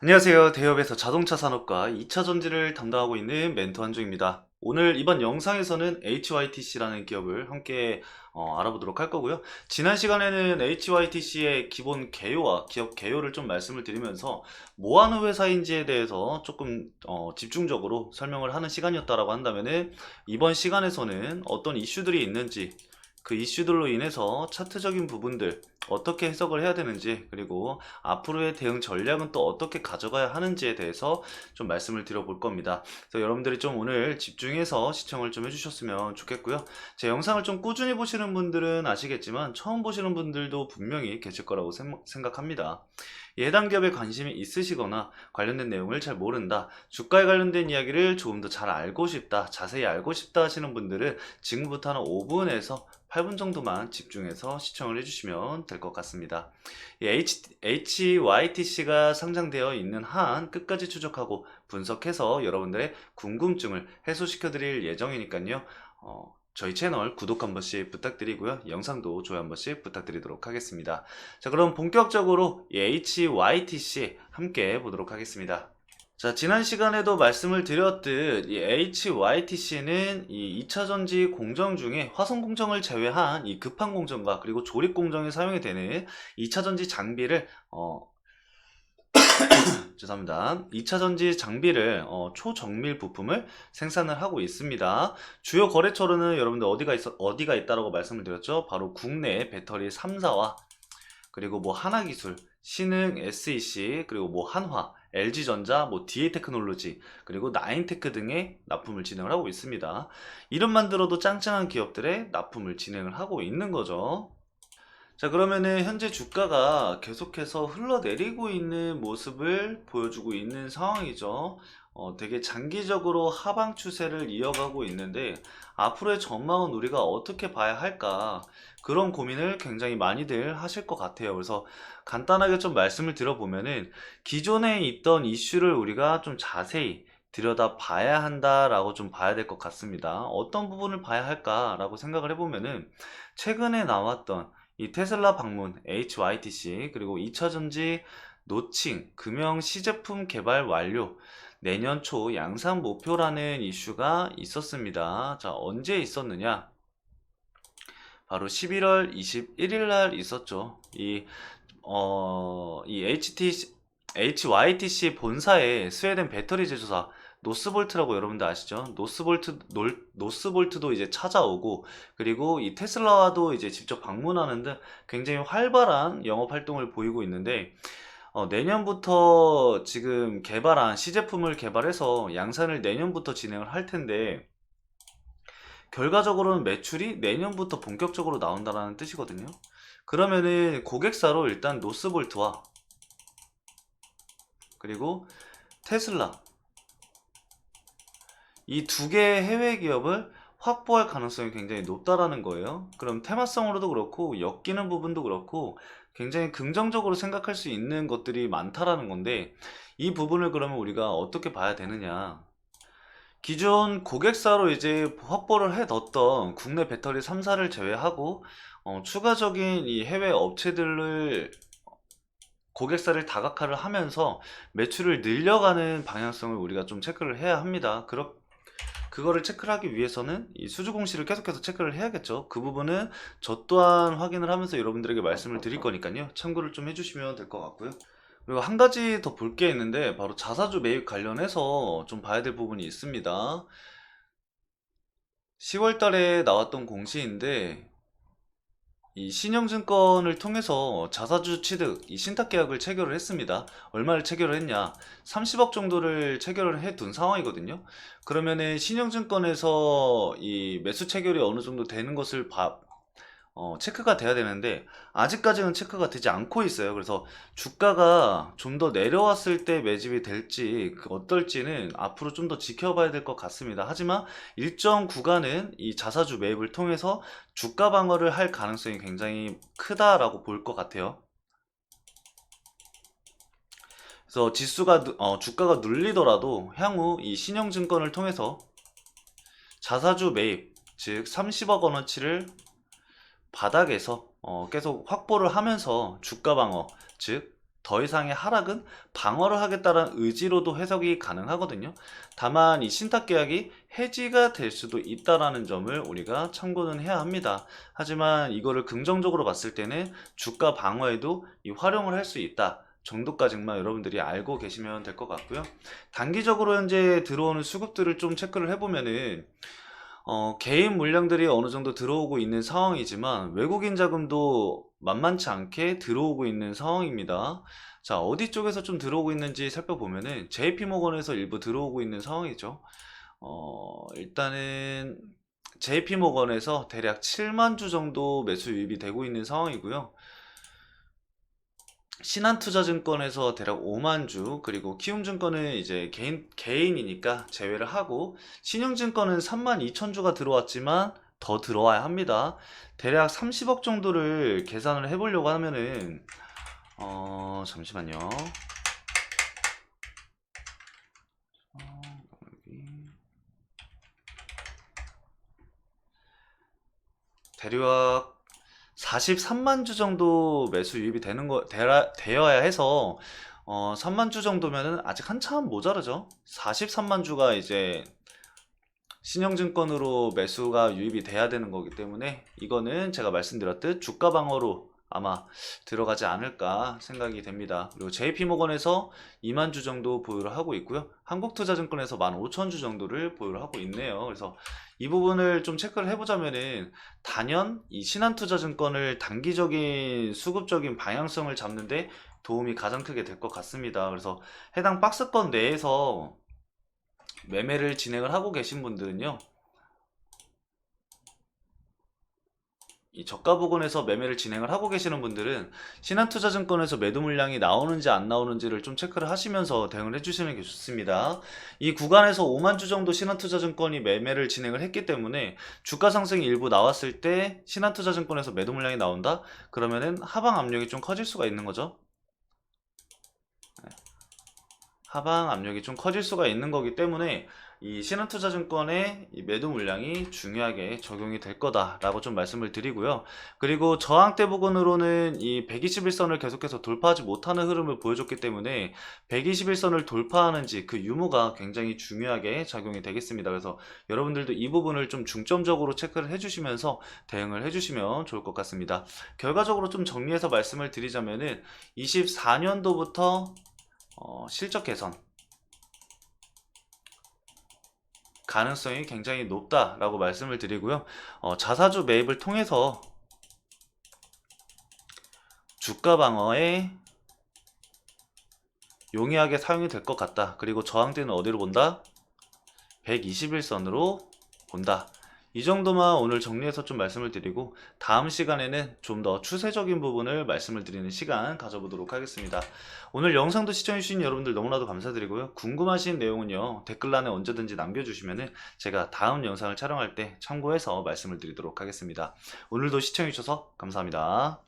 안녕하세요. 대업에서 자동차 산업과 2차 전지를 담당하고 있는 멘토 한주입니다. 오늘 이번 영상에서는 HYTC라는 기업을 함께 알아보도록 할 거고요. 지난 시간에는 HYTC의 기본 개요와 기업 개요를 좀 말씀을 드리면서 뭐 하는 회사인지에 대해서 조금 집중적으로 설명을 하는 시간이었다라고 한다면은, 이번 시간에서는 어떤 이슈들이 있는지, 그 이슈들로 인해서 차트적인 부분들 어떻게 해석을 해야 되는지, 그리고 앞으로의 대응 전략은 또 어떻게 가져가야 하는지에 대해서 좀 말씀을 드려볼 겁니다. 그래서 여러분들이 좀 오늘 집중해서 시청을 좀 해주셨으면 좋겠고요. 제 영상을 좀 꾸준히 보시는 분들은 아시겠지만, 처음 보시는 분들도 분명히 계실 거라고 생각합니다. 해당 기업에 관심이 있으시거나 관련된 내용을 잘 모른다, 주가에 관련된 이야기를 조금 더 잘 알고 싶다, 자세히 알고 싶다 하시는 분들은 지금부터 한 5분에서 8분 정도만 집중해서 시청을 해주시면 될 것 같습니다. 이 HYTC가 상장되어 있는 한 끝까지 추적하고 분석해서 여러분들의 궁금증을 해소시켜 드릴 예정이니까요. 저희 채널 구독 한 번씩 부탁드리고요. 영상도 좋아요 한 번씩 부탁드리도록 하겠습니다. 자, 그럼 본격적으로 이 HYTC 함께 보도록 하겠습니다. 자, 지난 시간에도 말씀을 드렸듯 이 HYTC는 이 2차 전지 공정 중에 화성 공정을 제외한 이 급한 공정과 그리고 조립 공정에 사용이 되는 2차 전지 장비를 죄송합니다. 2차 전지 장비를 초정밀 부품을 생산을 하고 있습니다. 주요 거래처로는 여러분들 어디가 있다라고 말씀을 드렸죠? 바로 국내 배터리 3사와 그리고 뭐 하나기술, 신흥, SEC, 그리고 뭐 한화, LG전자, 뭐 DA테크놀로지, 그리고 나인테크 등의 납품을 진행을 하고 있습니다. 이름만 들어도 짱짱한 기업들의 납품을 진행을 하고 있는 거죠. 자, 그러면은 현재 주가가 계속해서 흘러내리고 있는 모습을 보여주고 있는 상황이죠. 되게 장기적으로 하방 추세를 이어가고 있는데, 앞으로의 전망은 우리가 어떻게 봐야 할까? 그런 고민을 굉장히 많이들 하실 것 같아요. 그래서 간단하게 좀 말씀을 드려보면은, 기존에 있던 이슈를 우리가 좀 자세히 들여다 봐야 한다라고 좀 봐야 될 것 같습니다. 어떤 부분을 봐야 할까라고 생각을 해보면은, 최근에 나왔던 이 테슬라 방문, HYTC, 그리고 2차 전지 노칭, 금형 시제품 개발 완료, 내년 초 양산 목표라는 이슈가 있었습니다. 자, 언제 있었느냐? 바로 11월 21일 날 있었죠. 이 HYTC 본사의 스웨덴 배터리 제조사 노스볼트라고 여러분들 아시죠? 노스볼트도 이제 찾아오고, 그리고 이 테슬라와도 이제 직접 방문하는 등 굉장히 활발한 영업 활동을 보이고 있는데, 내년부터 지금 개발한 시제품을 개발해서 양산을 내년부터 진행을 할 텐데, 결과적으로는 매출이 내년부터 본격적으로 나온다는 뜻이거든요. 그러면은 고객사로 일단 노스볼트와 그리고 테슬라, 이 두 개의 해외 기업을 확보할 가능성이 굉장히 높다라는 거예요. 그럼 테마성으로도 그렇고 엮이는 부분도 그렇고 굉장히 긍정적으로 생각할 수 있는 것들이 많다라는 건데, 이 부분을 그러면 우리가 어떻게 봐야 되느냐? 기존 고객사로 이제 확보를 해뒀던 국내 배터리 3사를 제외하고 추가적인 이 해외 업체들을 고객사를 다각화를 하면서 매출을 늘려가는 방향성을 우리가 좀 체크를 해야 합니다. 그거를 체크를 하기 위해서는 이 수주 공시를 계속해서 체크를 해야겠죠. 그 부분은 저 또한 확인을 하면서 여러분들에게 말씀을 드릴 거니까요. 참고를 좀 해주시면 될 것 같고요. 그리고 한 가지 더 볼 게 있는데, 바로 자사주 매입 관련해서 좀 봐야 될 부분이 있습니다. 10월 달에 나왔던 공시인데, 이 신영증권을 통해서 자사주 취득, 이 신탁 계약을 체결을 했습니다. 얼마를 체결을 했냐? 30억 정도를 체결을 해둔 상황이거든요. 그러면은 신영증권에서 이 매수 체결이 어느 정도 되는 것을 체크가 돼야 되는데, 아직까지는 체크가 되지 않고 있어요. 그래서 주가가 좀 더 내려왔을 때 매집이 될지 어떨지는 앞으로 좀 더 지켜봐야 될 것 같습니다. 하지만 일정 구간은 이 자사주 매입을 통해서 주가 방어를 할 가능성이 굉장히 크다라고 볼 것 같아요. 그래서 주가가 눌리더라도 향후 이 신영증권을 통해서 자사주 매입, 즉 30억 원어치를 바닥에서 계속 확보를 하면서 주가 방어, 즉 더 이상의 하락은 방어를 하겠다는 의지로도 해석이 가능하거든요. 다만 이 신탁계약이 해지가 될 수도 있다라는 점을 우리가 참고는 해야 합니다. 하지만 이거를 긍정적으로 봤을 때는 주가 방어에도 이 활용을 할 수 있다 정도까지만 여러분들이 알고 계시면 될 것 같고요. 단기적으로 현재 들어오는 수급들을 좀 체크를 해보면은 개인 물량들이 어느 정도 들어오고 있는 상황이지만 외국인 자금도 만만치 않게 들어오고 있는 상황입니다. 자, 어디 쪽에서 좀 들어오고 있는지 살펴보면은 JP모건에서 일부 들어오고 있는 상황이죠. 일단은 JP모건에서 대략 7만 주 정도 매수 유입이 되고 있는 상황이고요. 신한투자증권에서 대략 5만 주, 그리고 키움증권은 이제 개인이니까 제외를 하고, 신영증권은 3만 2천 주가 들어왔지만 더 들어와야 합니다. 대략 30억 정도를 계산을 해보려고 하면은, 잠시만요. 대략 43만 주 정도 매수 유입이 되어야 해서 3만 주 정도면은 아직 한참 모자르죠. 43만 주가 이제 신영증권으로 매수가 유입이 돼야 되는 거기 때문에 이거는 제가 말씀드렸듯 주가 방어로 아마 들어가지 않을까 생각이 됩니다. 그리고 JP모건에서 2만 주 정도 보유를 하고 있고요. 한국투자증권에서 15,000주 정도를 보유를 하고 있네요. 그래서 이 부분을 좀 체크를 해보자면은 단연 이 신한투자증권을 단기적인 수급적인 방향성을 잡는데 도움이 가장 크게 될 것 같습니다. 그래서 해당 박스권 내에서 매매를 진행을 하고 계신 분들은요, 이 저가 부근에서 매매를 진행을 하고 계시는 분들은 신한투자증권에서 매도 물량이 나오는지 안 나오는지를 좀 체크를 하시면서 대응을 해주시는 게 좋습니다. 이 구간에서 5만 주 정도 신한투자증권이 매매를 진행을 했기 때문에 주가 상승이 일부 나왔을 때 신한투자증권에서 매도 물량이 나온다? 그러면은 하방 압력이 좀 커질 수가 있는 거죠. 하방 압력이 좀 커질 수가 있는 거기 때문에 이 신한투자증권의 이 매도 물량이 중요하게 적용이 될 거다라고 좀 말씀을 드리고요. 그리고 저항대 부근으로는 이 121선을 계속해서 돌파하지 못하는 흐름을 보여줬기 때문에 121선을 돌파하는지 그 유무가 굉장히 중요하게 작용이 되겠습니다. 그래서 여러분들도 이 부분을 좀 중점적으로 체크를 해주시면서 대응을 해주시면 좋을 것 같습니다. 결과적으로 좀 정리해서 말씀을 드리자면은 24년도부터 실적 개선 가능성이 굉장히 높다라고 말씀을 드리고요. 자사주 매입을 통해서 주가 방어에 용이하게 사용이 될 것 같다. 그리고 저항대는 어디로 본다? 121선으로 본다. 이 정도만 오늘 정리해서 좀 말씀을 드리고 다음 시간에는 좀 더 추세적인 부분을 말씀을 드리는 시간 가져보도록 하겠습니다. 오늘 영상도 시청해주신 여러분들 너무나도 감사드리고요. 궁금하신 내용은요, 댓글란에 언제든지 남겨주시면 제가 다음 영상을 촬영할 때 참고해서 말씀을 드리도록 하겠습니다. 오늘도 시청해주셔서 감사합니다.